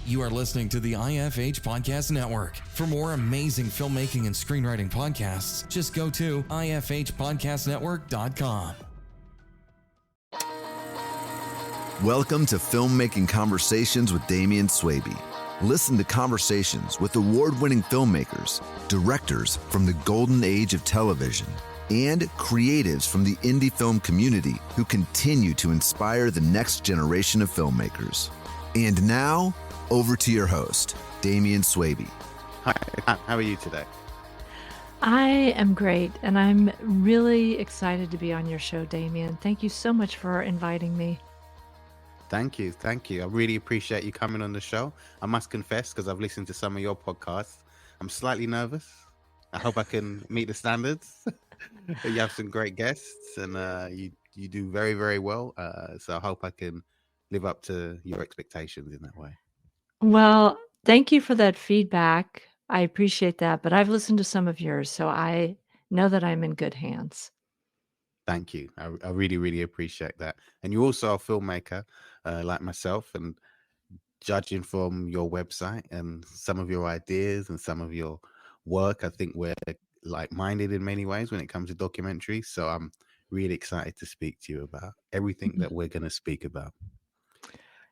You are listening to the IFH Podcast Network. For more amazing filmmaking and screenwriting podcasts, just go to ifhpodcastnetwork.com. Welcome to Filmmaking Conversations with Damien Swaby. Listen to conversations with award-winning filmmakers, directors from the golden age of television, and creatives from the indie film community who continue to inspire the next generation of filmmakers. And now, over to your host, Damien Swaby. Hi, how are you today? I am great, and I'm really excited to be on your show, Damien. Thank you so much for inviting me. Thank you. I really appreciate you coming on the show. I must confess, because I've listened to some of your podcasts, I'm slightly nervous. I hope I can meet the standards. You have some great guests, and you do very, very well. So I hope I can live up to your expectations in that way. Well, thank you for that feedback. I appreciate that, but I've listened to some of yours, so I know that I'm in good hands. Thank you. I really, really appreciate that. And you're also a filmmaker like myself, and judging from your website and some of your ideas and some of your work, I think we're like-minded in many ways when it comes to documentaries. So I'm really excited to speak to you about everything that we're going to speak about. Me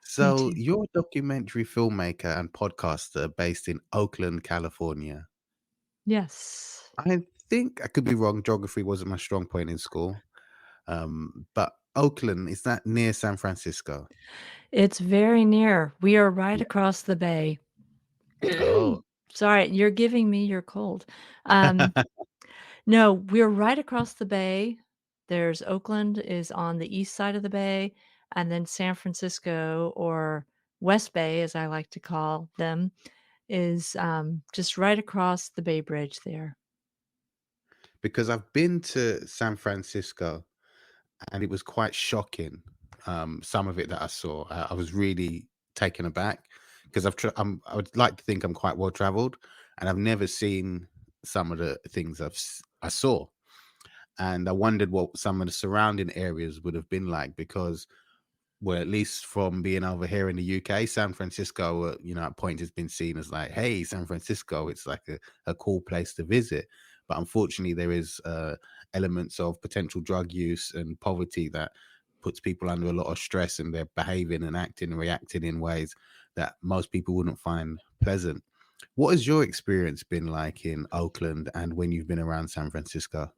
So too. you're a documentary filmmaker and podcaster based in Oakland, California. Yes. I think I could be wrong. Geography wasn't my strong point in school. But Oakland, is that near San Francisco? It's very near. We are right Yeah. across the bay. Oh, Sorry, you're giving me your cold. No, we're right across the bay. There's Oakland is on the east side of the bay, and then San Francisco, or West Bay, as I like to call them, is just right across the Bay Bridge there. because I've been to San Francisco and it was quite shocking. Some of it that I saw, I was really taken aback because I would like to think I'm quite well traveled, and I've never seen some of the things I saw, and I wondered what some of the surrounding areas would have been like because, well, at least from being over here in the UK, San Francisco, at point has been seen as like, hey, San Francisco, it's like a cool place to visit. But unfortunately, there is elements of potential drug use and poverty that puts people under a lot of stress, and they're behaving and acting and reacting in ways that most people wouldn't find pleasant. What has your experience been like in Oakland and when you've been around San Francisco?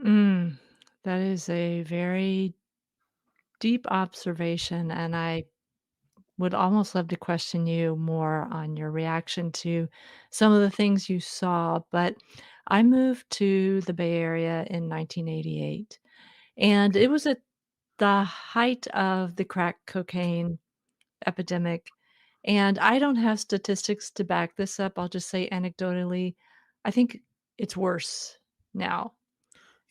Mm, that is a very deep observation, and I would almost love to question you more on your reaction to some of the things you saw. But I moved to the Bay Area in 1988, and Okay. it was at the height of the crack cocaine epidemic. And I don't have statistics to back this up. I'll just say anecdotally, I think it's worse now.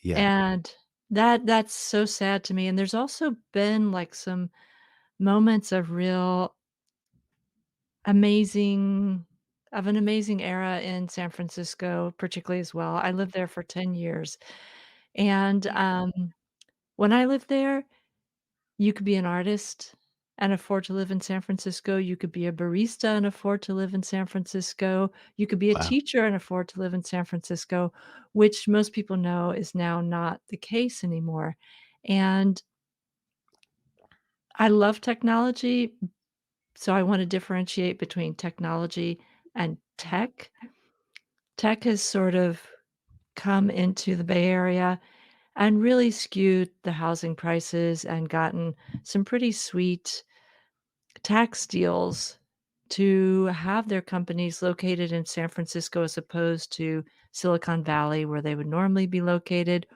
Yeah. And that's so sad to me. And there's also been like some moments of real amazing of an amazing era in San Francisco, particularly as well. I lived there for 10 years. And when I lived there, you could be an artist and afford to live in San Francisco. You could be a barista and afford to live in San Francisco. You could be a Wow. teacher and afford to live in San Francisco, which most people know is now not the case anymore. And I love technology, so I want to differentiate between technology and tech. Tech has sort of come into the Bay Area and really skewed the housing prices and gotten some pretty sweet tax deals to have their companies located in San Francisco as opposed to Silicon Valley, where they would normally be located.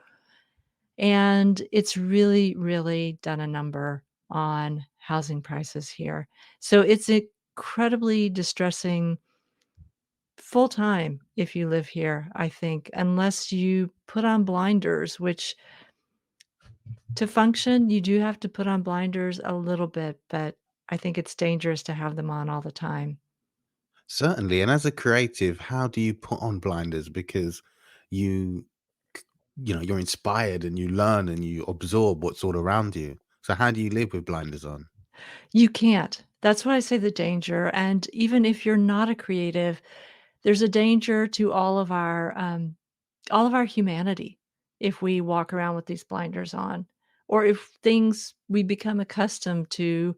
And it's really, really done a number on housing prices here. So it's incredibly distressing full time if you live here, I think, unless you put on blinders, which to function, you do have to put on blinders a little bit, but I think it's dangerous to have them on all the time. Certainly. And as a creative, how do you put on blinders? Because you, you're inspired and you learn and you absorb what's all around you. So how do you live with blinders on? You can't. That's why I say the danger, and even if you're not a creative, there's a danger to all of our humanity if we walk around with these blinders on, or if things we become accustomed to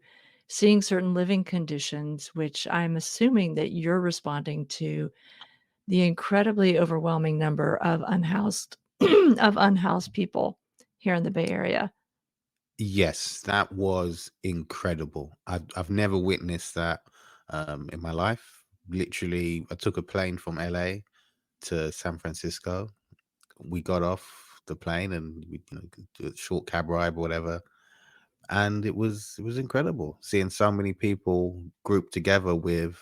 seeing certain living conditions, which I'm assuming that you're responding to the incredibly overwhelming number of unhoused of unhoused people here in the Bay Area. Yes, that was incredible. I've never witnessed that in my life. Literally, I took a plane from LA to San Francisco. We got off the plane and we do a short cab ride or whatever, and it was incredible seeing so many people grouped together with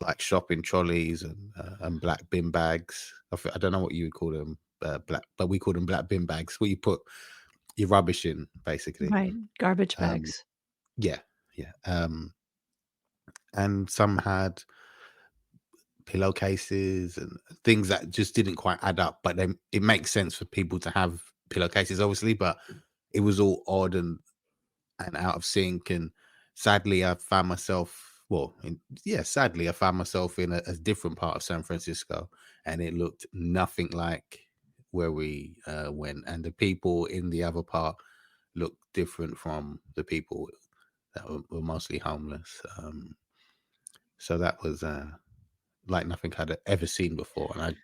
like shopping trolleys and black bin bags. I don't know what you would call them, black, but we call them black bin bags. Where you put your rubbish in, basically. Right, garbage Um, bags. yeah, yeah. And some had pillowcases and things that just didn't quite add up. But then it makes sense for people to have pillowcases, obviously. But it was all odd and out of sync. And sadly, I found myself, sadly, I found myself in a different part of San Francisco, and it looked nothing like where we went. And the people in the other part looked different from the people that were mostly homeless. So that was like nothing I'd ever seen before. And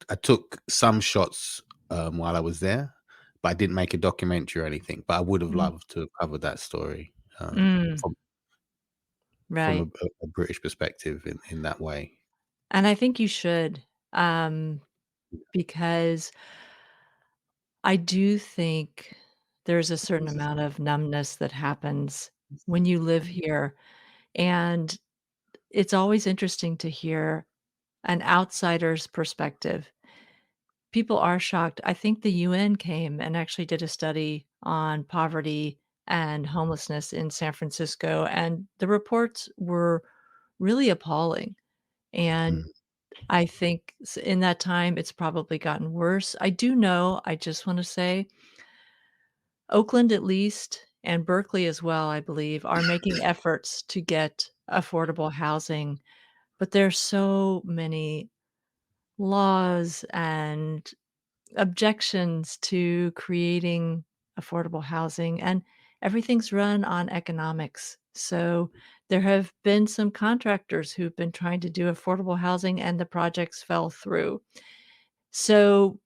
I took some shots while I was there, but I didn't make a documentary or anything. But I would have Mm, loved to have covered that story mm, from right, a British perspective in that way. and I think you should, um, because I do think there's a certain amount of numbness that happens when you live here, and it's always interesting to hear an outsider's perspective. People are shocked. I think the UN came and actually did a study on poverty and homelessness in San Francisco, and the reports were really appalling, and Mm, I think in that time, it's probably gotten worse. I do know, I just wanna say, Oakland at least, and Berkeley as well, I believe, are making efforts to get affordable housing, but there's so many laws and objections to creating affordable housing, and everything's run on economics. So, there have been some contractors who've been trying to do affordable housing, and the projects fell through. So,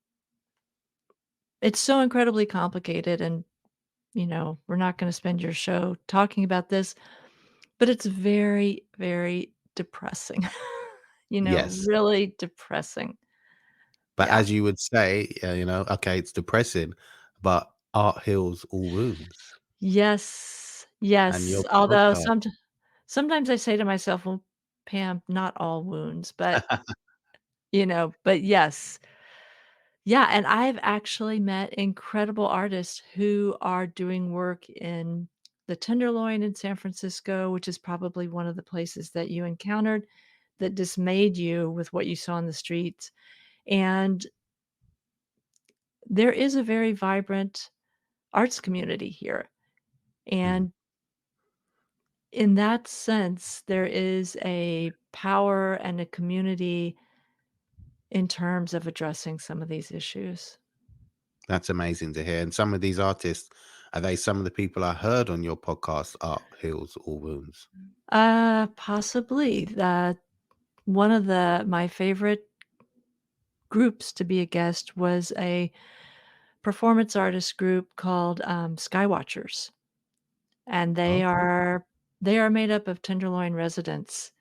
it's so incredibly complicated, and, we're not gonna spend your show talking about this, but it's very, very depressing. yes, Really depressing. but Yeah. as you would say, okay, it's depressing, but art heals all wounds. Yes, And yes, your although podcast, sometimes I say to myself, "Well, Pam, not all wounds," but yes. Yeah, and I've actually met incredible artists who are doing work in the Tenderloin in San Francisco, which is probably one of the places that you encountered that dismayed you with what you saw on the streets, and there is a very vibrant arts community here, mm, and in that sense, there is a power and a community in terms of addressing some of these issues. that's amazing to hear. And some of these artists, are they some of the people I heard on your podcast, Art Heals All Wounds? Possibly. One of my favorite groups to be a guest was a performance artist group called, Skywatchers, and Okay. they are made up of Tenderloin residents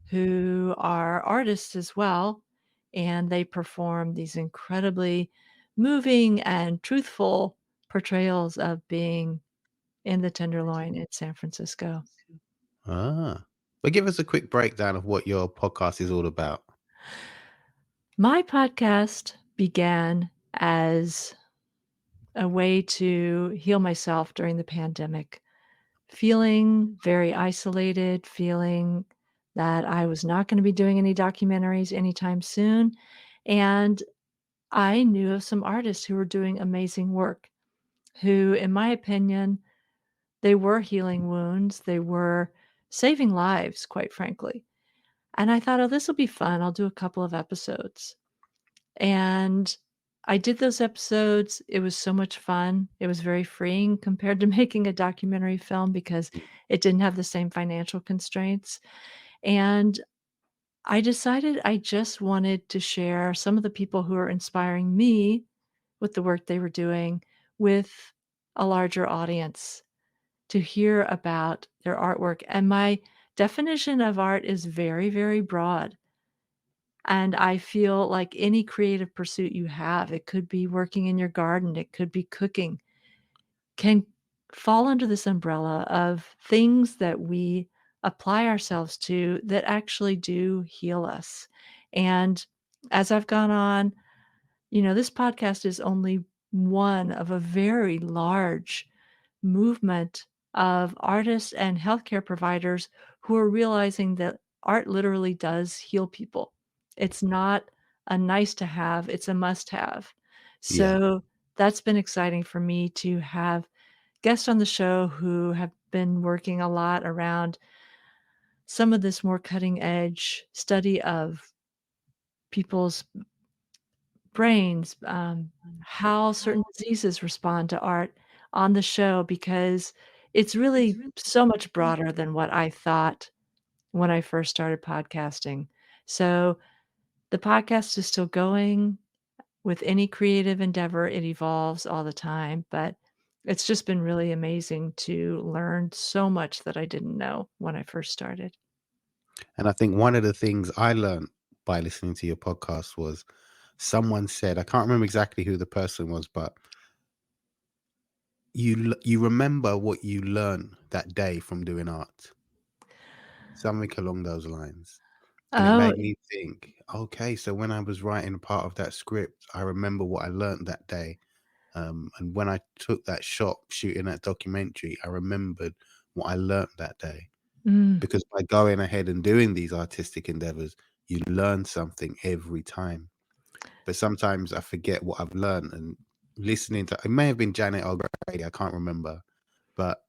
who are artists as well, and they perform these incredibly moving and truthful portrayals of being in the Tenderloin in San Francisco. Ah. But give us a quick breakdown of what your podcast is all about. My podcast began as a way to heal myself during the pandemic, feeling very isolated, feeling that I was not gonna be doing any documentaries anytime soon, and I knew of some artists who were doing amazing work, who, in my opinion, They were healing wounds, they were saving lives, quite frankly. And I thought, "Oh, this will be fun. I'll do a couple of episodes." And I did those episodes. It was so much fun. It was very freeing compared to making a documentary film because it didn't have the same financial constraints. And I decided I just wanted to share some of the people who are inspiring me with the work they were doing with a larger audience to hear about their artwork. And my definition of art is very, very broad. And I feel like any creative pursuit you have, it could be working in your garden, it could be cooking, can fall under this umbrella of things that we apply ourselves to that actually do heal us. And as I've gone on, this podcast is only one of a very large movement of artists and healthcare providers who are realizing that art literally does heal people. It's not a nice to have, it's a must have. Yeah. So that's been exciting for me to have guests on the show who have been working a lot around some of this more cutting edge study of people's brains, how certain diseases respond to art on the show because it's really so much broader than what I thought when I first started podcasting. So the podcast is still going. With any creative endeavor, it evolves all the time, but it's just been really amazing to learn so much that I didn't know when I first started. And I think one of the things I learned by listening to your podcast was someone said, I can't remember exactly who the person was, but you remember what you learned that day from doing art, something along those lines. And it Oh, made me think, okay, so when I was writing part of that script, I remember what I learned that day. And when I took that shot shooting that documentary, I remembered what I learned that day. mm, Because by going ahead and doing these artistic endeavors, you learn something every time. But sometimes I forget what I've learned, and listening to it may have been Janet O'Grady, I can't remember, but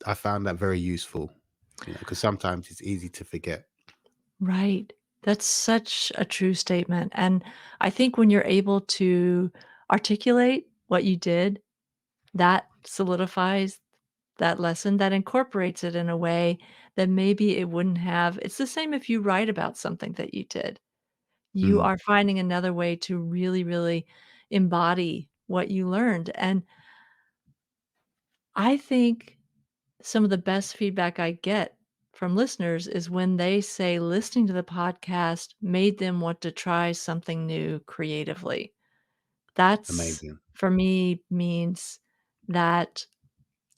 I found that very useful, because sometimes it's easy to forget. right. That's such a true statement. And I think when you're able to articulate what you did, that solidifies that lesson, that incorporates it in a way that maybe it wouldn't have. It's the same if you write about something that you did. You Mm, are finding another way to really, really embody what you learned. And I think some of the best feedback I get from listeners is when they say listening to the podcast made them want to try something new creatively. That's, amazing. for me, means that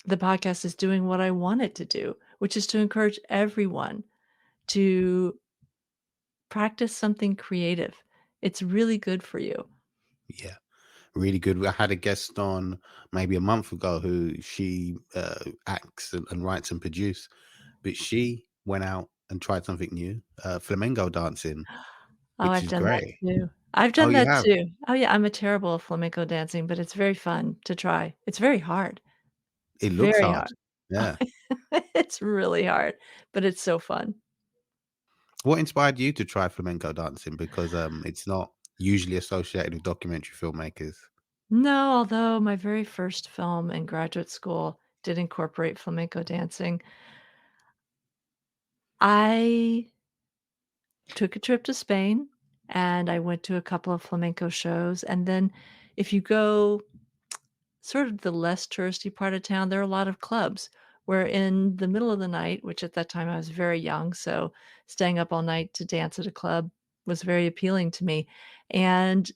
the podcast is doing what I want it to do, which is to encourage everyone to practice something creative. It's really good for you. Yeah, really good. I had a guest on maybe a month ago who she acts and writes and produce, but she went out and tried something new, flamenco dancing, Oh, which I've is done that great. too. I've Oh, done you that have? too. Oh, yeah, I'm a terrible at flamenco dancing, but it's very fun to try. It's very hard. It's It looks very hard. hard. Yeah. It's really hard, but it's so fun. What inspired you to try flamenco dancing? Because it's not usually associated with documentary filmmakers. No, although my very first film in graduate school did incorporate flamenco dancing. I took a trip to Spain, and I went to a couple of flamenco shows, and then if you go sort of the less touristy part of town, there are a lot of clubs where in the middle of the night, which at that time I was very young, so staying up all night to dance at a club was very appealing to me. And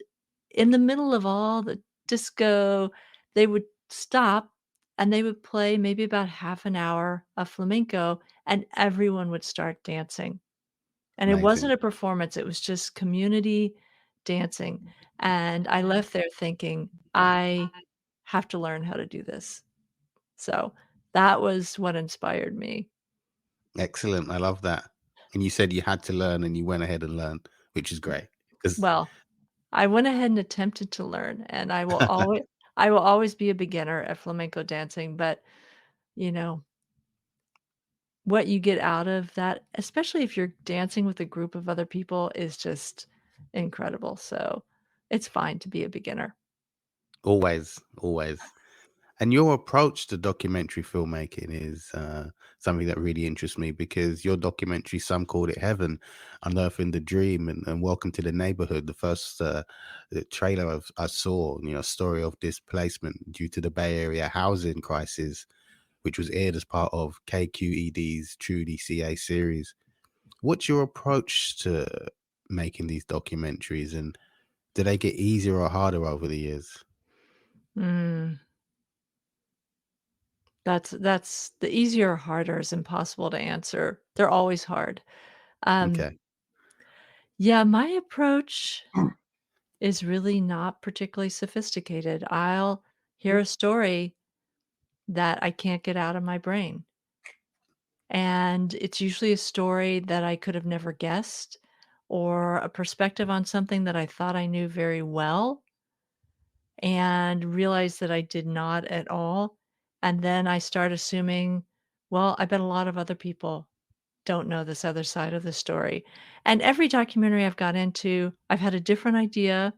in the middle of all the disco, they would stop and they would play maybe about half an hour of flamenco and everyone would start dancing. And it wasn't Amazing. a performance, it was just community dancing, and I left there thinking, "I have to learn how to do this." So, that was what inspired me. Excellent. I love that. And you said you had to learn and you went ahead and learned, which is great. Because Well, I went ahead and attempted to learn, and I will always be a beginner at flamenco dancing, but, you know, what you get out of that, especially if you're dancing with a group of other people, is just incredible. So it's fine to be a beginner. Always, always. And your approach to documentary filmmaking is something that really interests me, because your documentary, some called it Heaven, Unearthing the Dream, and Welcome to the Neighborhood, the first the trailer I saw, story of displacement due to the Bay Area housing crisis, which was aired as part of KQED's Trudy CA series. What's your approach to making these documentaries, and do they get easier or harder over the years? Mm, that's the easier or harder is impossible to answer. They're always hard. Um, Okay. yeah, my approach is really not particularly sophisticated. I'll hear a story that I can't get out of my brain. And it's usually a story that I could have never guessed, or a perspective on something that I thought I knew very well and realized that I did not at all. And then I start assuming, well, I bet a lot of other people don't know this other side of the story. And every documentary I've got into, I've had a different idea,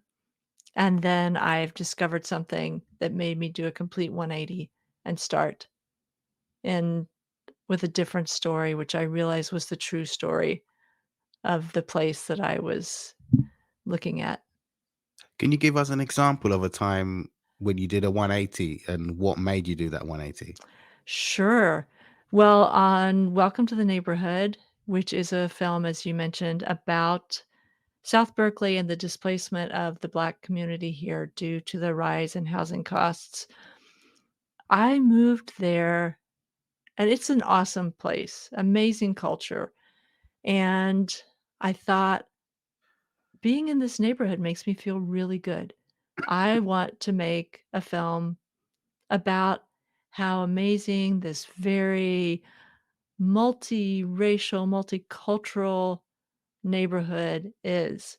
and then I've discovered something that made me do a complete 180 and start in with a different story, which I realized was the true story of the place that I was looking at. Can you give us an example of a time when you did a 180 and what made you do that 180? Sure. Well, on Welcome to the Neighborhood, which is a film, as you mentioned, about South Berkeley and the displacement of the Black community here due to the rise in housing costs. I moved there, and it's an awesome place, amazing culture. And I thought, being in this neighborhood makes me feel really good. I want to make a film about how amazing this very multiracial, multicultural neighborhood is.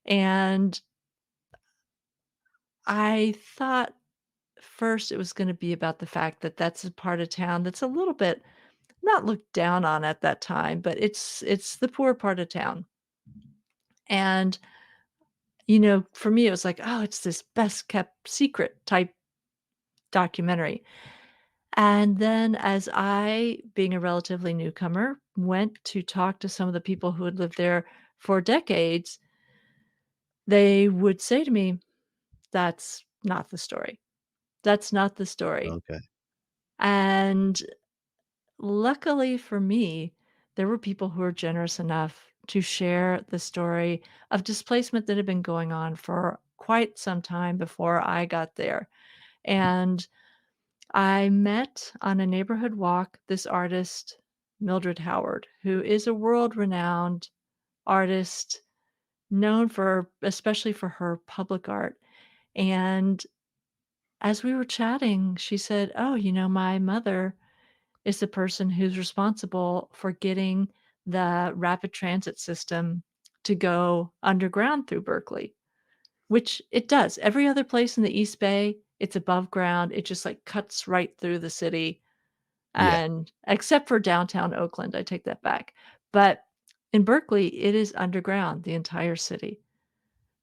And I thought first it was going to be about the fact that that's a part of town that's a little bit not looked down on at that time, but it's the poor part of town. And for me it was like, oh, it's this best kept secret type documentary. And then as I, being a relatively newcomer, went to talk to some of the people who had lived there for decades, they would say to me, "That's not the story. That's not the story." Okay. And luckily for me, there were people who were generous enough to share the story of displacement that had been going on for quite some time before I got there. And I met on a neighborhood walk this artist, Mildred Howard, who is a world-renowned artist known for especially for her public art. And as we were chatting, she said, "Oh, my mother is the person who's responsible for getting the rapid transit system to go underground through Berkeley," which it does. Every other place in the East Bay, it's above ground. It just, like, cuts right through the city, Yeah. and except for downtown Oakland, I take that back. But in Berkeley, it is underground, the entire city.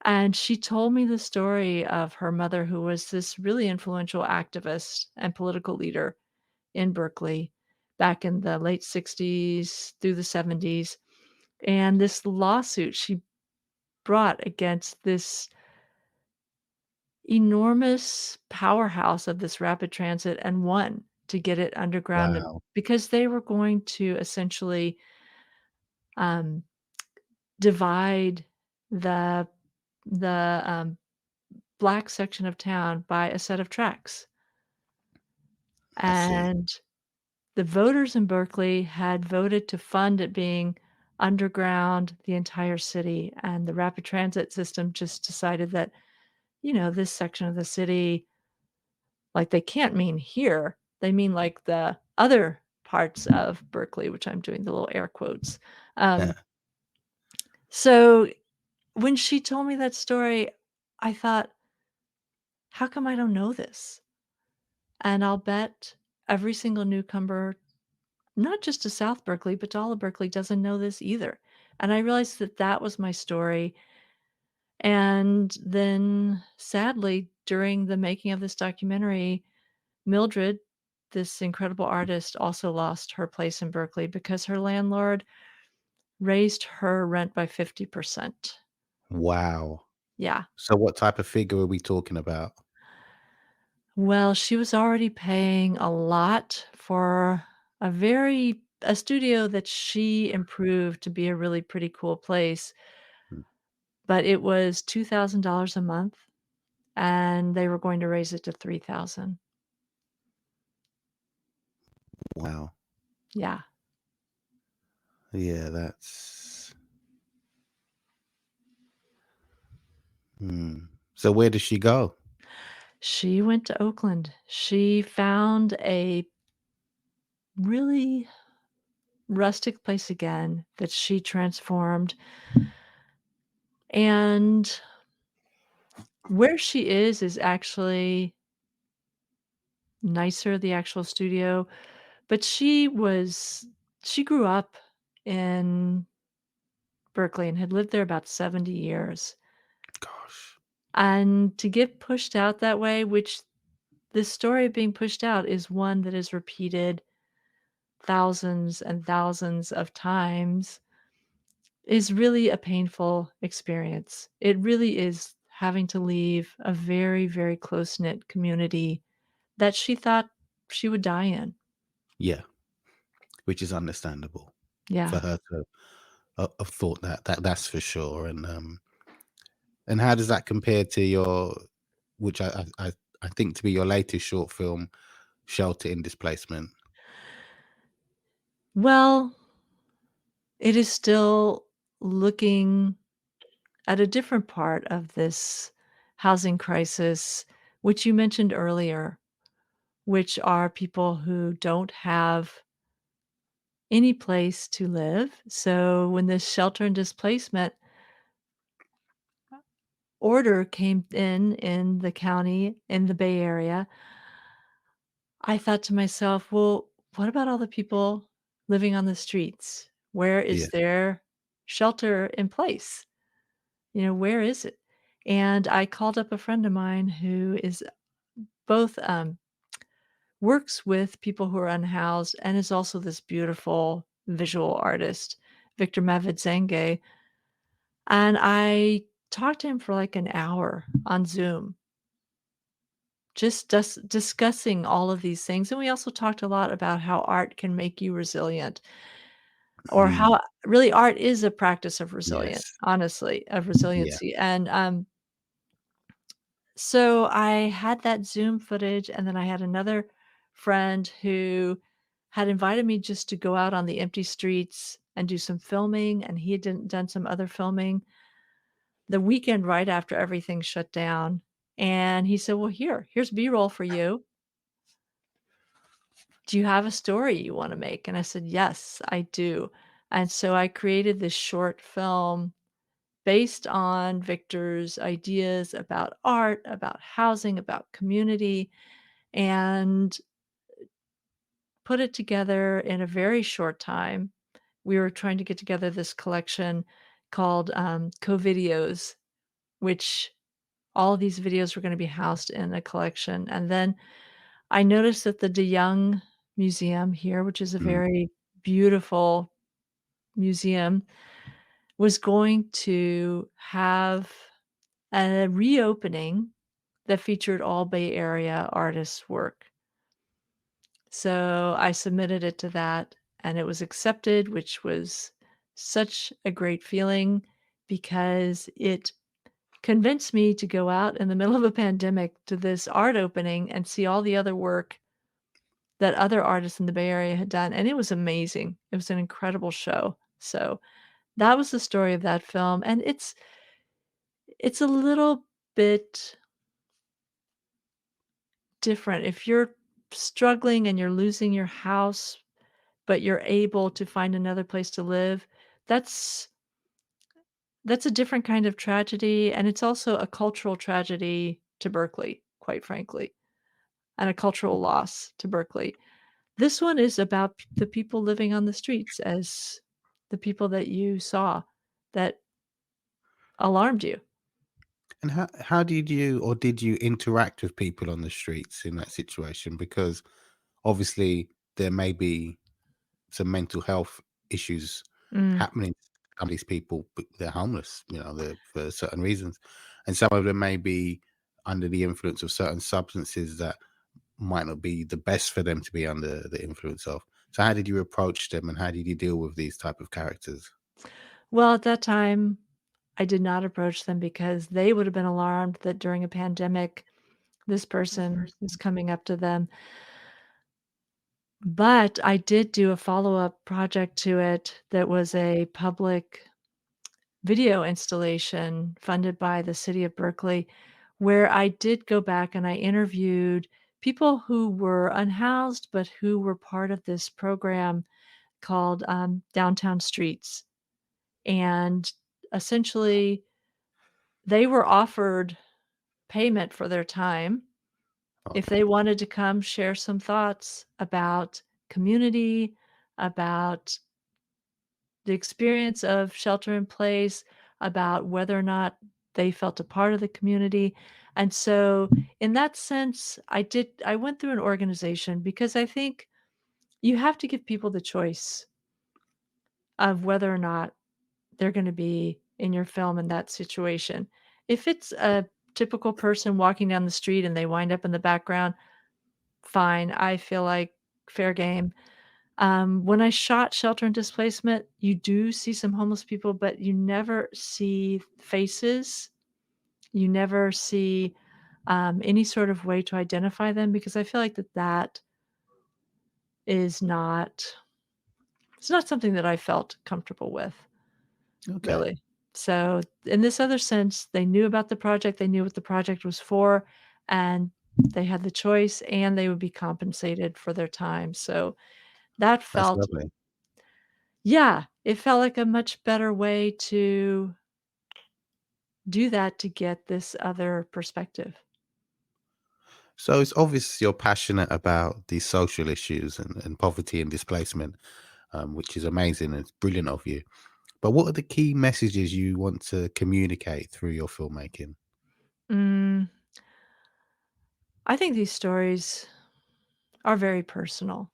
And she told me the story of her mother, who was this really influential activist and political leader in Berkeley back in the late 60s through the 70s, and this lawsuit she brought against this enormous powerhouse of this rapid transit and won to get it underground, Wow. because they were going to essentially, um, divide the the Black section of town by a set of tracks. I see. And the voters in Berkeley had voted to fund it being underground the entire city, and the rapid transit system just decided that, this section of the city, like, they can't mean here, they mean, like, the other parts of Berkeley, which I'm doing the little air quotes. Um, so when she told me that story, I thought, How come I don't know this? And I'll bet every single newcomer, not just to South Berkeley, but to all of Berkeley, doesn't know this either. And I realized that that was my story. And then sadly, during the making of this documentary, Mildred, this incredible artist, also lost her place in Berkeley because her landlord raised her rent by 50%. Wow. Yeah. So what type of figure are we talking about? Well, she was already paying a lot for a studio that she improved to be a really pretty cool place, Mm. but it was $2,000 a month, and they were going to raise it to 3,000. Wow. Yeah. Yeah, that's hmm. So where does she go? She went to Oakland. She found a really rustic place again that she transformed, and where she is actually nicer, the actual studio, but she grew up in Berkeley and had lived there about 70 years, Gosh. and to get pushed out that way, which the story of being pushed out is one that is repeated thousands and thousands of times, is really a painful experience. It really is having to leave a very, very close-knit community that she thought she would die in. Yeah, which is understandable for Yeah. her to have thought that. That's for sure. And how does that compare to your, which I think to be your latest short film, Shelter in Displacement? Well, it is still looking at a different part of this housing crisis, which you mentioned earlier, which are people who don't have any place to live. So when this shelter and displacement order came in the county, in the Bay Area, I thought to myself, well, what about all the people living on the streets? Where Yeah. is their shelter in place? Where is it? And I called up a friend of mine who is both works with people who are unhoused and is also this beautiful visual artist, Victor Mavid. And I talked to him for like an hour on Zoom, just discussing all of these things. And we also talked a lot about how art can make you resilient, or Mm. how really art is a practice of resilience, Yes. honestly, of Yeah. resiliency. And so I had that Zoom footage, and then I had another friend who had invited me just to go out on the empty streets and do some filming, and he had done some other filming the weekend right after everything shut down. And he said, "Well, here's B-roll for you. Do you have a story you want to make?" And I said, "Yes, I do." And so I created this short film based on Victor's ideas about art, about housing, about community, and put it together in a very short time. We were trying to get together this collection called Co-Videos, which all of these videos were going to be housed in a collection. And then I noticed that the De Young Museum here, which is a Mm. very beautiful museum, was going to have a reopening that featured all Bay Area artists' work. So I submitted it to that, and it was accepted, which was such a great feeling because it convinced me to go out in the middle of a pandemic to this art opening and see all the other work that other artists in the Bay Area had done, and it was amazing. It was an incredible show. So that was the story of that film, and it's a little bit different. If you're struggling and you're losing your house, but you're able to find another place to live, that's that's a different kind of tragedy, and it's also a cultural tragedy to Berkeley. quite frankly, and a cultural loss to Berkeley. This one is about the people living on the streets as the people that you saw that alarmed you. And how did you or did you interact with people on the streets in that situation? Because obviously there may be some mental health issues Mm. happening to some of these people, but they're homeless, they're for certain reasons. And some of them may be under the influence of certain substances that might not be the best for them to be under the influence of. So how did you approach them and how did you deal with these type of characters? Well, at that time, I did not approach them because they would have been alarmed that during a pandemic, this person is coming up to them. But I did do a follow-up project to it that was a public video installation funded by the city of Berkeley, where I did go back and I interviewed people who were unhoused, but who were part of this program called Downtown Streets. And essentially, they were offered payment for their time if Okay. they wanted to come share some thoughts about community, about the experience of shelter in place, about whether or not they felt a part of the community. And so in that sense, I went through an organization because I think you have to give people the choice of whether or not they're gonna be in your film in that situation. If it's a typical person walking down the street and they wind up in the background, fine, I feel like fair game. When I shot Shelter and Displacement, you do see some homeless people, but you never see faces. You never see, any sort of way to identify them because I feel like that is not it's not something that I felt comfortable with, Okay. really. So, in this other sense, they knew about the project, they knew what the project was for, and they had the choice, and they would be compensated for their time. So, that That's felt lovely. yeah, it felt like a much better way to do that to get this other perspective. So it's obvious you're passionate about these social issues and poverty and displacement, which is amazing and it's brilliant of you. But what are the key messages you want to communicate through your filmmaking? Mm, I think these stories are very personal.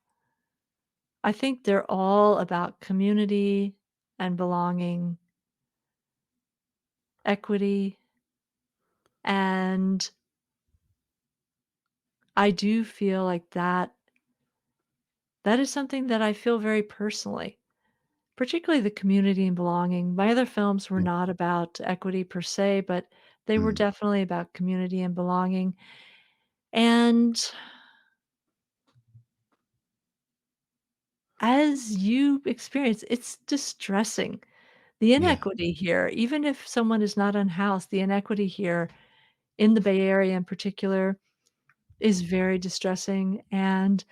I think they're all about community and belonging, equity, and I do feel like that is something that I feel very personally, particularly the community and belonging. My other films were Yeah. not about equity per se, but they were Mm, definitely about community and belonging. And as you experience, it's distressing. The yeah. inequity here, even if someone is not unhoused, the inequity here in the Bay Area in particular is very distressing. And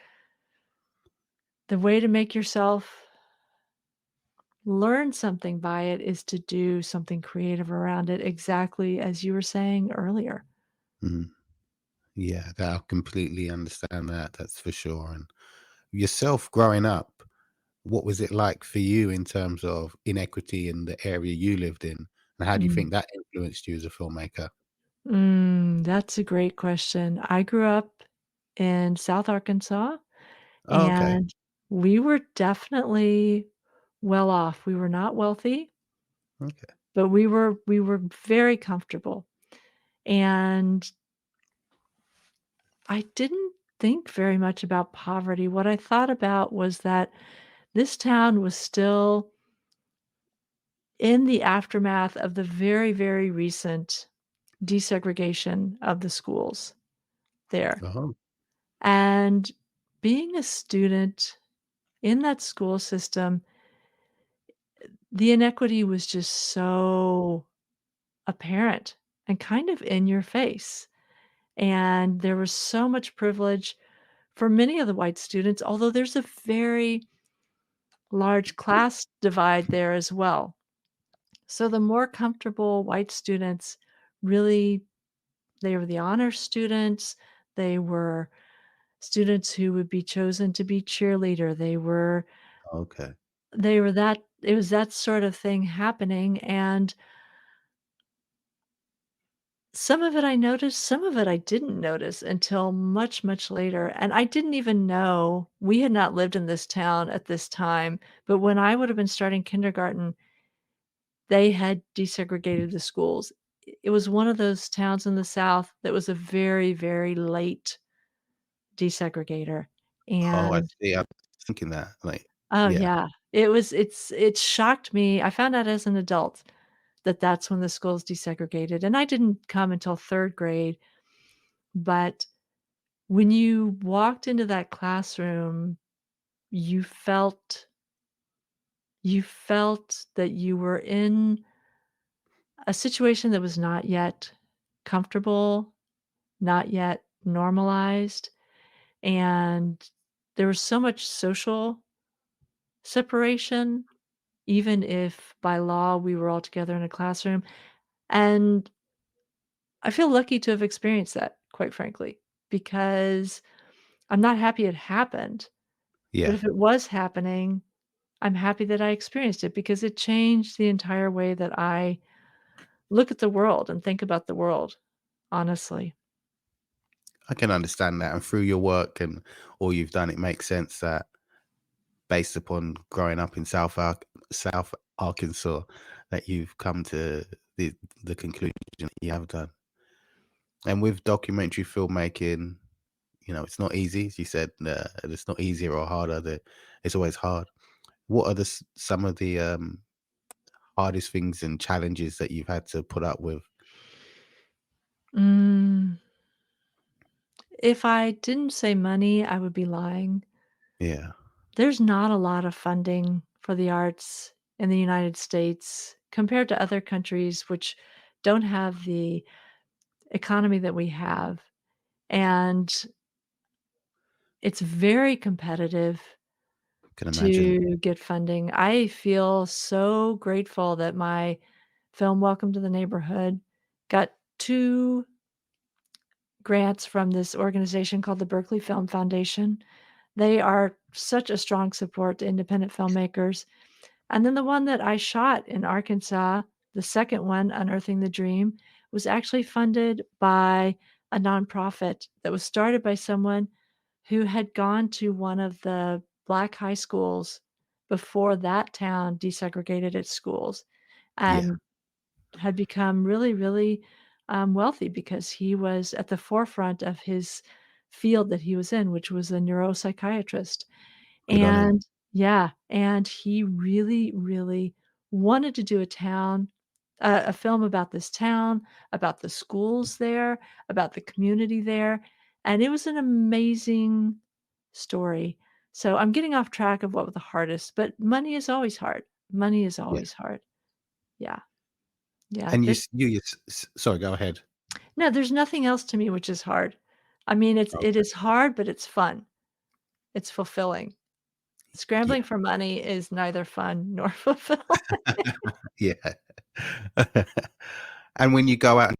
the way to make yourself learn something by it is to do something creative around it, exactly as you were saying earlier. Mm, yeah, that I completely understand that. That's for sure. And yourself growing up, what was it like for you in terms of inequity in the area you lived in? And how do you Mm. think that influenced you as a filmmaker? That's a great question. I grew up in South Arkansas, Oh, okay. and we were definitely well off. We were not wealthy, Okay. but we were very comfortable. And I didn't think very much about poverty. What I thought about was that this town was still in the aftermath of the very, very recent desegregation of the schools there. Oh, And being a student in that school system, the inequity was just so apparent and kind of in your face. And there was so much privilege for many of the white students, although there's a very large class divide there as well. So the more comfortable white students really they were the honor students, they were students who would be chosen to be cheerleader, Okay. they were that it was that sort of thing happening, and some of it I noticed, some of it I didn't notice until much, much later, and I didn't even know we had not lived in this town at this time, but when I would have been starting kindergarten, they had desegregated the schools. It was one of those towns in the South that was a very, very late desegregator, Oh, I and see. I was thinking that, like, oh, yeah. yeah. It shocked me. I found out as an adult that that's when the schools desegregated, and I didn't come until 3rd grade, but when you walked into that classroom, you felt that you were in a situation that was not yet comfortable, not yet normalized, and there was so much social separation, even if by law we were all together in a classroom, and I feel lucky to have experienced that, quite frankly, because I'm not happy it happened, but Yeah. if it was happening, I'm happy that I experienced it because it changed the entire way that I look at the world and think about the world, honestly. I can understand that. And through your work and all you've done, it makes sense that based upon growing up in South Arkansas, that you've come to the the conclusion that you have done. And with documentary filmmaking, it's not easy. As you said, it's not easier or harder. It's always hard. What are some of the hardest things and challenges that you've had to put up with? Mm, if I didn't say money, I would be lying. Yeah, There's not a lot of funding for the arts in the United States compared to other countries which don't have the economy that we have, and it's very competitive can imagine. to get funding. I feel so grateful that my film, Welcome to the Neighborhood, got 2 grants from this organization called the Berkeley Film Foundation. They are such a strong support to independent filmmakers. And then the one that I shot in Arkansas, the second one, Unearthing the Dream, was actually funded by a nonprofit that was started by someone who had gone to one of the black high schools before that town desegregated its schools Yeah, and had become really, really, wealthy because he was at the forefront of his field that he was in, which was a neuropsychiatrist. good on him. And yeah, and he really, really wanted to do a film about this town, about the schools there, about the community there, and it was an amazing story. So I'm getting off track of what was the hardest, but money is always hard. Money is Yeah, always hard. Yeah, yeah. and sorry, go ahead. There's nothing else to me which is hard. I mean, it Okay. is hard, but it's fun. It's fulfilling. Yeah, Scrambling for money is neither fun nor fulfilling. yeah. And when you go out and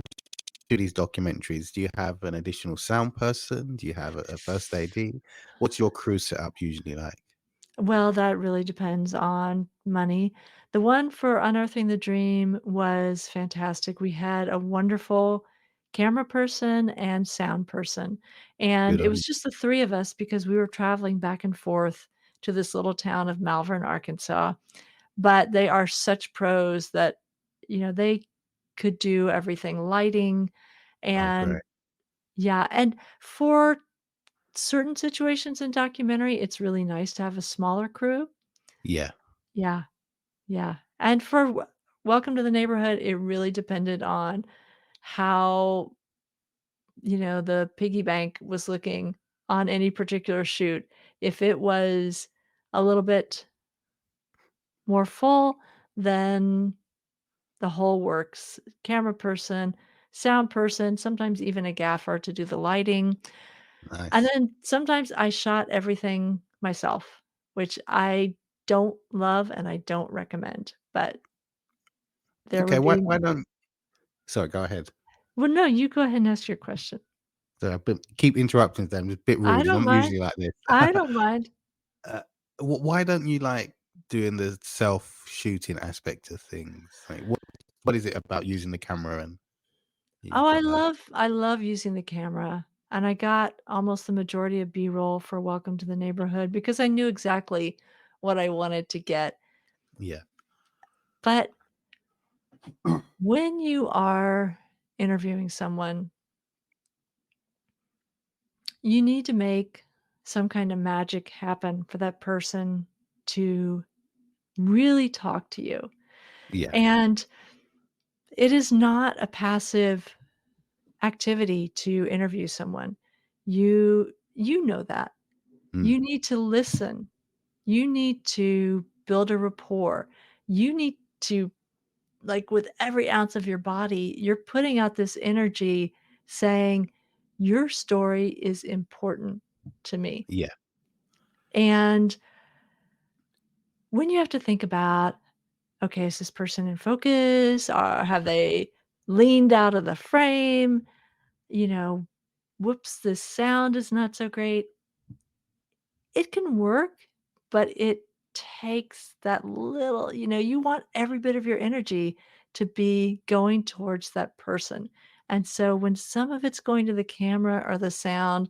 do these documentaries, do you have an additional sound person? Do you have a first AD? What's your crew setup usually like? Well, that really depends on money. The one for Unearthing the Dream was fantastic. We had a wonderful camera person and sound person, and Good it on you. was just the 3 of us because we were traveling back and forth to this little town of Malvern, Arkansas. But they are such pros that, they could do everything, lighting Oh, and great. yeah, and for certain situations in documentary, it's really nice to have a smaller crew. Yeah, Yeah, yeah, and for Welcome to the Neighborhood, it really depended on how, the piggy bank was looking on any particular shoot. If it was a little bit more full, then the whole works. Camera person, sound person, sometimes even a gaffer to do the lighting. And nice. then sometimes I shot everything myself, which I don't love and I don't recommend, but there Okay, would why be why don't sorry, go ahead. Well, no, you go ahead and ask your question. So keep interrupting them. It's a bit I rude. It's don't not mind. usually like this. I don't mind. uh, why don't you like doing the self-shooting aspect of things? Like, what is it about using the camera and Oh, you've got that? I love using the camera, and I got almost the majority of B-roll for Welcome to the Neighborhood because I knew exactly what I wanted to get. Yeah. But when you are interviewing someone, you need to make some kind of magic happen for that person to really talk to you. Yeah. And it is not a passive activity to interview someone. You know that. Mm, You need to listen. You need to build a rapport. You need to, like, with every ounce of your body, you're putting out this energy saying, "Your story is important to me." yeah. And when you have to think about, okay, is this person in focus? Or have they leaned out of the frame? You know, whoops, this sound is not so great. It can work, but it takes that little, you want every bit of your energy to be going towards that person. And so when some of it's going to the camera or the sound,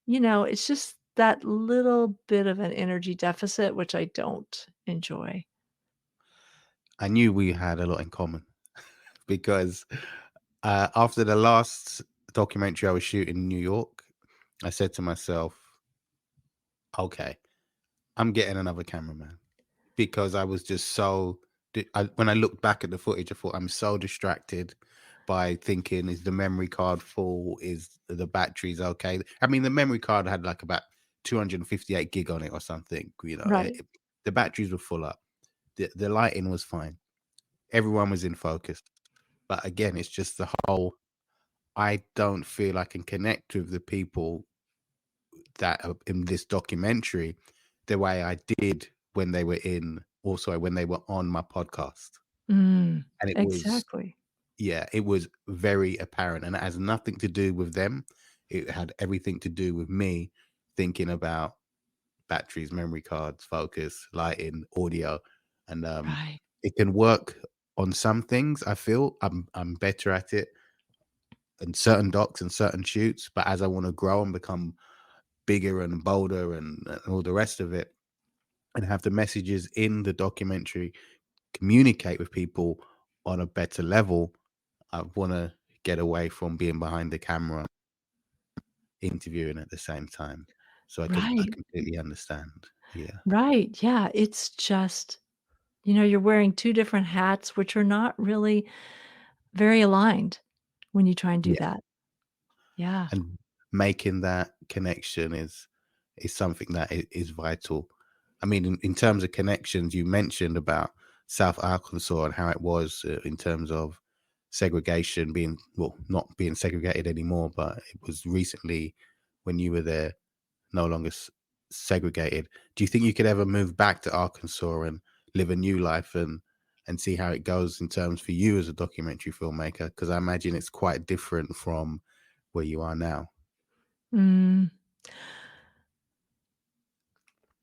it's just that little bit of an energy deficit, which I don't enjoy. I knew we had a lot in common because after the last documentary I was shooting in New York, I said to myself, okay, I'm getting another cameraman because I was just so. When I looked back at the footage, I thought I'm so distracted by thinking, is the memory card full? Is the batteries okay? I mean, the memory card had like about 258 gig on it or something. Right. The batteries were full up. The lighting was fine. Everyone was in focus. But again, it's just the whole. I don't feel I can connect with the people that are in this documentary the way I did when they were when they were on my podcast. Mm, And it was, exactly. yeah, it was very apparent. And it has nothing to do with them. It had everything to do with me thinking about batteries, memory cards, focus, lighting, audio. And Right. it can work on some things. I feel I'm better at it in certain docs and certain shoots. But as I want to grow and become bigger and bolder and all the rest of it, and have the messages in the documentary communicate with people on a better level, I want to get away from being behind the camera interviewing at the same time. So I Right. completely understand. Yeah. Right. Yeah. It's just, you're wearing two different hats, which are not really very aligned when you try and do Yeah. that. Yeah. And making that connection is something that is vital. I mean, in terms of connections, you mentioned about South Arkansas and how it was in terms of segregation being, well, not being segregated anymore, but it was recently when you were there, no longer segregated. Do you think you could ever move back to Arkansas and live a new life and see how it goes in terms for you as a documentary filmmaker? Because I imagine it's quite different from where you are now. Mm,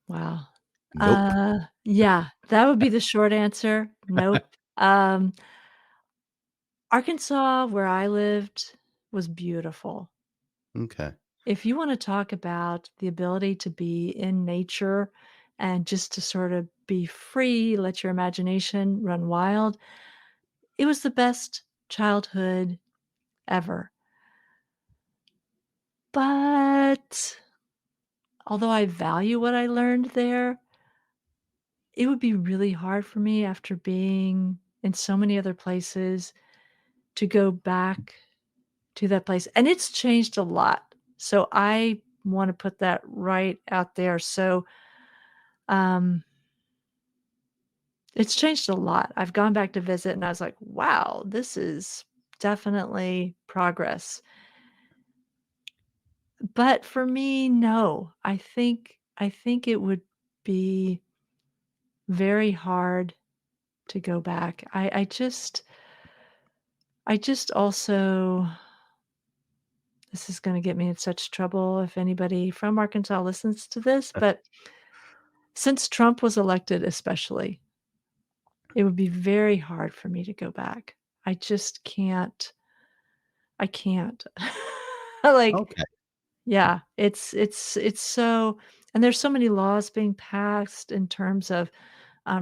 wow. Nope. Yeah, that would be the short answer. Nope. Um, Arkansas, where I lived, was beautiful. Okay. If you wanna talk about the ability to be in nature and just to sort of be free, let your imagination run wild, it was the best childhood ever. But although I value what I learned there, it would be really hard for me after being in so many other places to go back to that place, and it's changed a lot. So I wanna put that right out there. So, um, it's changed a lot. I've gone back to visit and I was like, "Wow, this is definitely progress." But for me, no. I think it would be very hard to go back. I just I just also this is gonna get me in such trouble if anybody from Arkansas listens to this, but since Trump was elected especially, it would be very hard for me to go back. I just can't. I can't. Like, Okay. yeah, it's so and there's so many laws being passed in terms of,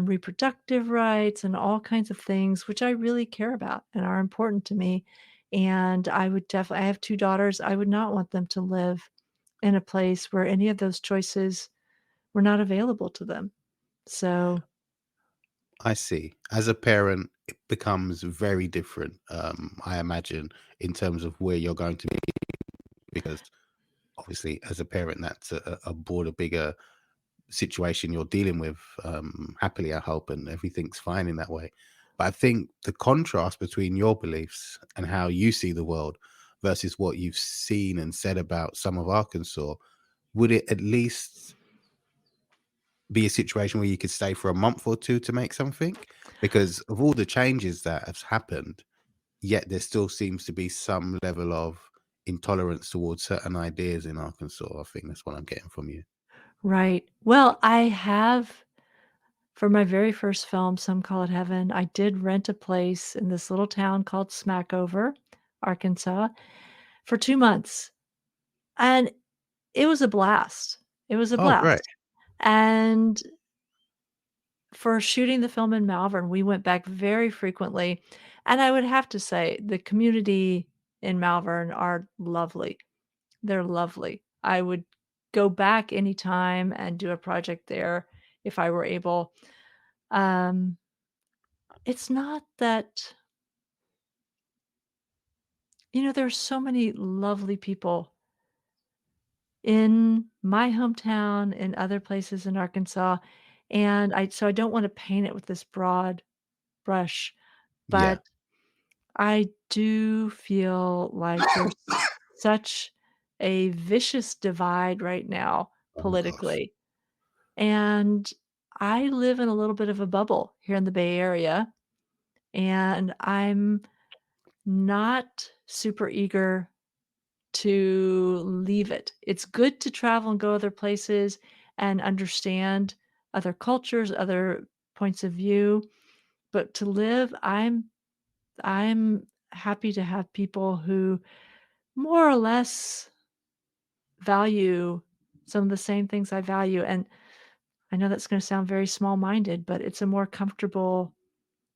reproductive rights and all kinds of things, which I really care about and are important to me, and I have 2 daughters, I would not want them to live in a place where any of those choices were not available to them. So, I see. As a parent, it becomes very different, I imagine, in terms of where you're going to be, because obviously, as a parent, that's a broader, bigger situation you're dealing with. Happily, I hope, and everything's fine in that way. But I think the contrast between your beliefs and how you see the world versus what you've seen and said about some of Arkansas, would it at least be a situation where you could stay for a month or two to make something? Because of all the changes that have happened, yet there still seems to be some level of intolerance towards certain ideas in Arkansas. I think that's what I'm getting from you. right. Well, I have for my very first film, Some Call It Heaven, I did rent a place in this little town called Smackover, Arkansas, for 2 months, and it was a blast. It was a Oh, great. blast, and for shooting the film in Malvern, we went back very frequently, and I would have to say the community in Malvern are lovely. They're lovely. I would go back anytime and do a project there if I were able. Um, it's not that there's so many lovely people in my hometown and other places in Arkansas, and I don't wanna paint it with this broad brush, Yeah. but I do feel like there's such a vicious divide right now Oh gosh. politically, and I live in a little bit of a bubble here in the Bay Area, and I'm not super eager to leave it. It's good to travel and go other places and understand other cultures, other points of view, but to live, I'm happy to have people who more or less value some of the same things I value, and I know that's gonna sound very small-minded, but it's a more comfortable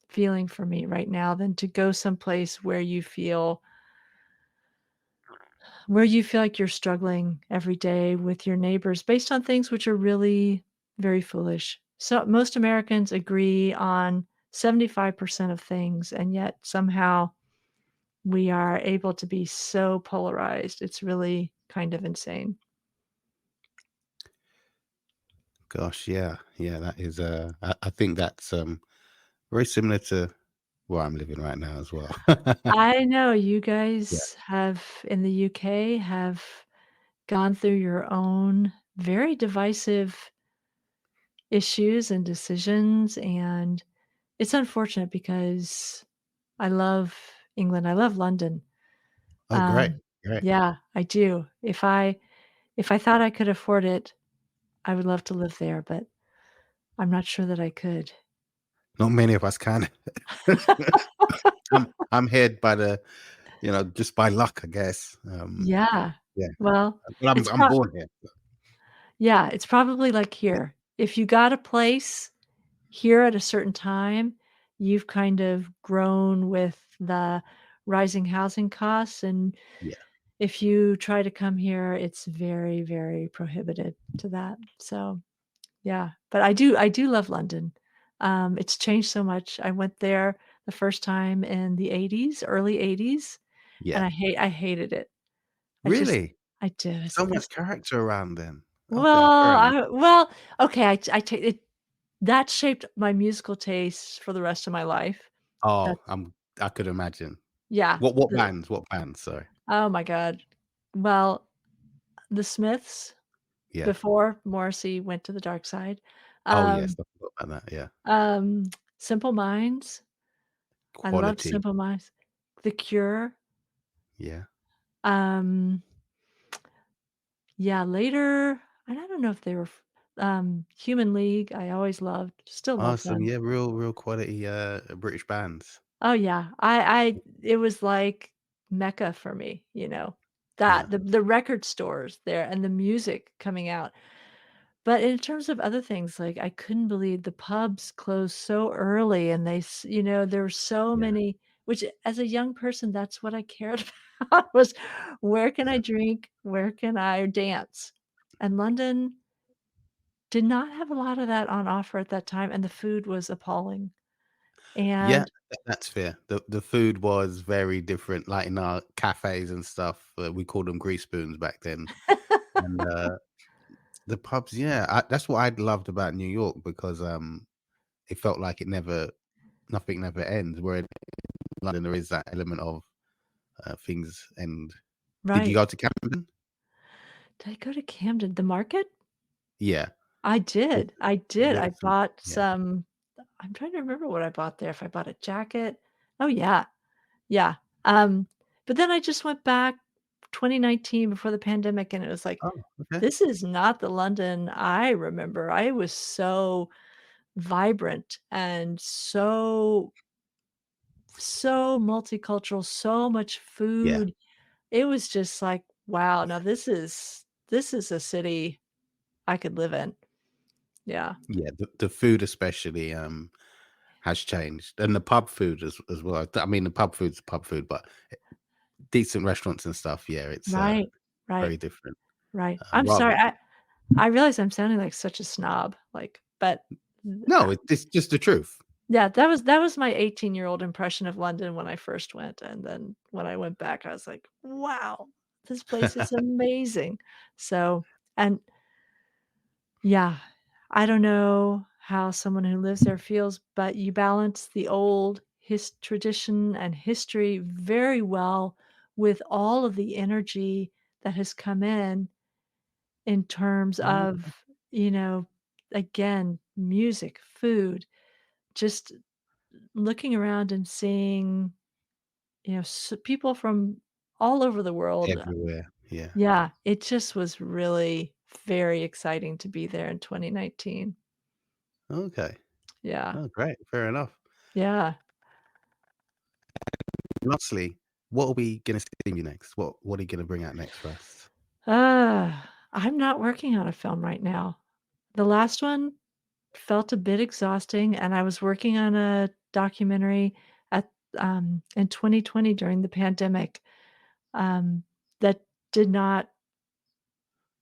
feeling for me right now than to go someplace where you feel like you're struggling every day with your neighbors based on things which are really very foolish. So most Americans agree on 75% of things, and yet somehow we are able to be so polarized. It's really kind of insane. Gosh, yeah. Yeah, that is I think that's very similar to where I'm living right now as well. I know you Yeah. guys have in the UK have gone through your own very divisive issues and decisions, and it's unfortunate because I love England, I love London. Oh, great. Um, Great. yeah, I do. If I thought I could afford it, I would love to live there, but I'm not sure that I could. Not many of us can. I'm here by the just by luck, I guess. Yeah. Yeah. Well, But I'm it's I'm prob born here. yeah, it's probably like here. If you got a place here at a certain time, you've kind of grown with the rising housing costs, and Yeah. if you try to come here, it's very, very prohibited to that. So, yeah, but I do love London. It's changed so much. I went there the first time in the '80s, early '80s, and Yeah. I hated it. I just Really? I did. So much character around then. Okay, fair Well, enough. okay, I ta it that shaped my musical tastes for the rest of my life. Oh, That's I could imagine. yeah, What the bands? What bands? Sorry. oh my god. Well, The Smiths Yeah. before Morrissey went to the dark side. Oh, yes, Um, I forgot about that, yeah. um, Simple Minds. I loved Quality. Simple Minds. The Cure. Yeah. Um, yeah, later, and I don't know if they were Human League, I always loved, still love Awesome. them. Yeah, real quality British bands. Oh yeah, I it was like Mecca for me, Yeah. that the record stores there and the music coming out. But in terms of other things, like, I couldn't believe the pubs closed so early and there were so Yeah. many, which as a young person, that's what I cared about was where can I Yeah. drink? Where can I dance? And London did not have a lot of that on offer at that time, and the food was appalling. Yeah, And that's fair. The food was very different. Like in our cafes and stuff, we called them grease spoons back then. And the pubs, yeah, that's what I loved about New York because it felt like nothing never ends. Where in London there is that element of things. And did you right. go to Camden? Did I go to Camden? The market? Yeah, I the, did, I did. the I food. bought Yeah. some I'm trying to remember what I bought there, if I bought a jacket. Oh, yeah. Yeah, um, but then I just went back 2019 before the pandemic, and it was like, Oh, okay. this is not the London I remember. I was so vibrant and so multicultural, so much Yeah, food. It was just like, wow, now this is a city I could live in. Yeah. yeah. The food especially has changed, and the pub food as well. I mean, the pub food's pub food, but decent restaurants and stuff. Yeah, it's Right, right, very different. right. I'm Rather, sorry, I realize I'm sounding like such a snob, like, but no, it's just the truth. yeah, that was my 18-year-old impression of London when I first went, and then when I went back, I was like, "Wow, this place is amazing." So and yeah, I don't know how someone who lives there feels, but you balance the old tradition and history very well with all of the energy that has come in terms Oh, of, you know, again, music, food, just looking around and seeing, people from all over the world. everywhere. Yeah. Yeah, it just was really very exciting to be there in 2019. Okay. Yeah, Oh, great. Fair enough. yeah. Lastly, what are we gonna see you next? What are you gonna bring out next for us? I'm not working on a film right now. The last one felt a bit exhausting, and I was working on a documentary at in 2020 during the pandemic, um, that did not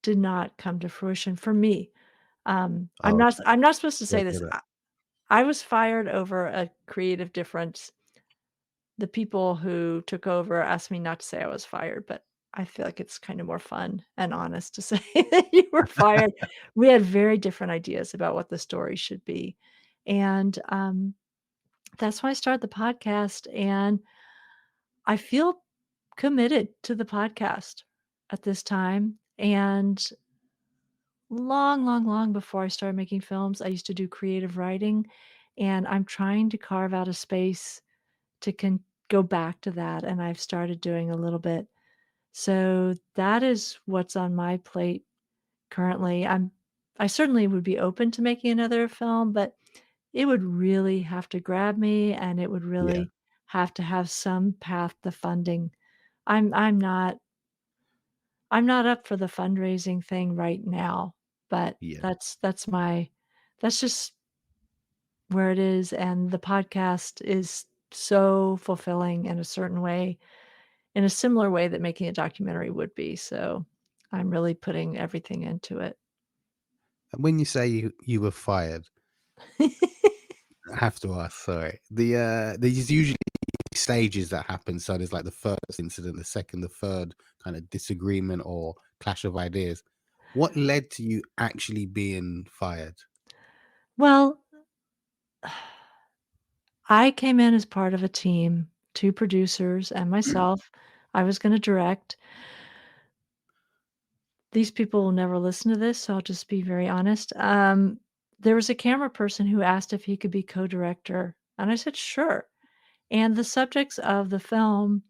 did not come to fruition for me. I'm Oh, not okay. I'm not supposed to Sorry say to this. hear that. I was fired over a creative difference. The people who took over asked me not to say I was fired, but I feel like it's kinda more fun and honest to say that you were fired. We had very different ideas about what the story should be, and, that's why I started the podcast, and I feel committed to the podcast at this time, and long, long, long before I started making films, I used to do creative writing, and I'm trying to carve out a space to go back to that, and I've started doing a little bit. So that is what's on my plate currently. I certainly would be open to making another film, but it would really have to grab me, and it would Yeah, really have to have some path to funding. I'm not up for the fundraising thing right now, but yeah. that's just where it is, and the podcast is so fulfilling in a certain way, in a similar way that making a documentary would be, so I'm really putting everything into it. And when you say you were fired, I have to ask, sorry. There's usually stages that happen. So there's like the first incident, the second, the third kind of disagreement or clash of ideas. What led to you actually being fired? Well, I came in as part of a team, 2 producers and myself. I was gonna direct. These people will never listen to this, so I'll just be very honest. There was a camera person who asked if he could be co-director, and I said, "Sure." And the subjects of the film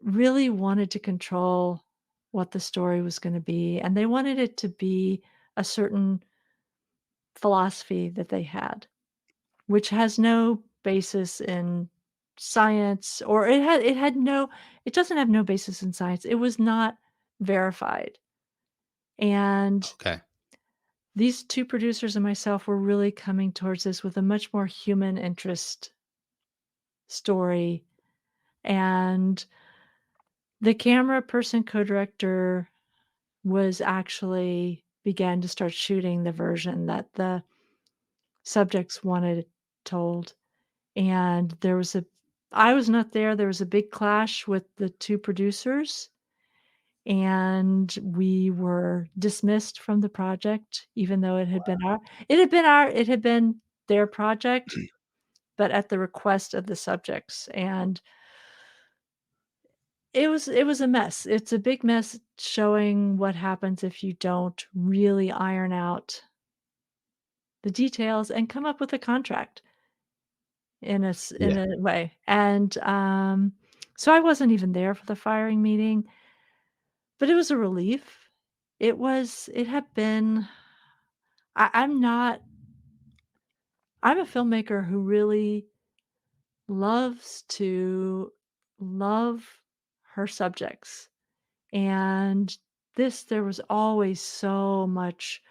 really wanted to control what the story was gonna be, and they wanted it to be a certain philosophy that they had, which has no basis in science, or it doesn't have no basis in science. It was not verified. And Okay. these 2 producers and myself were really coming towards this with a much more human interest story, and the camera person, co-director was actually began to start shooting the version that the subjects wanted told, and I was not there. There was a big clash with the 2 producers, and we were dismissed from the project even though it had been their project, but at the request of the subjects, and it was a mess. It's a big mess showing what happens if you don't really iron out the details and come up with a contract in Yeah. a way, and, so I wasn't even there for the firing meeting, but it was a relief. It had been I'm not I'm a filmmaker who really loves to love her subjects, and there was always so much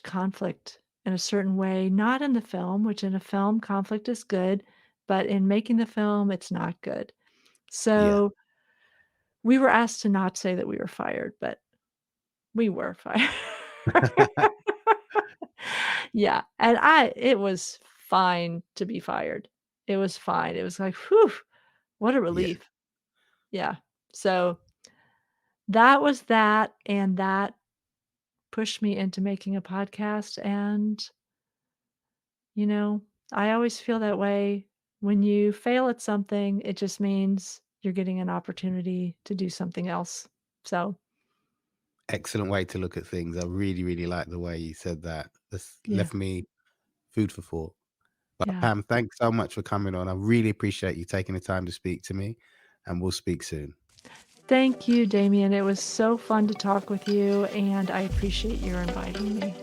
conflict in a certain way, not in the film, which in a film, conflict is good, but in making the film, it's not good. Yeah. So, we were asked to not say that we were fired, but we were fired. Yeah, and it was fine to be fired. It was fine. It was like, "Whew, what a Yeah. relief." Yeah. So, that was that, and that pushed me into making a podcast, and you know, I always feel that way. When you fail at something, it just means you're getting an opportunity to do something else. So, Excellent way to look at things. I really, really like the way you said that. This yeah, left me food for thought. But yeah. Pam, thanks so much for coming on. I really appreciate you taking the time to speak to me, and we'll speak soon. Thank you, Damien. It was so fun to talk with you, and I appreciate your inviting me.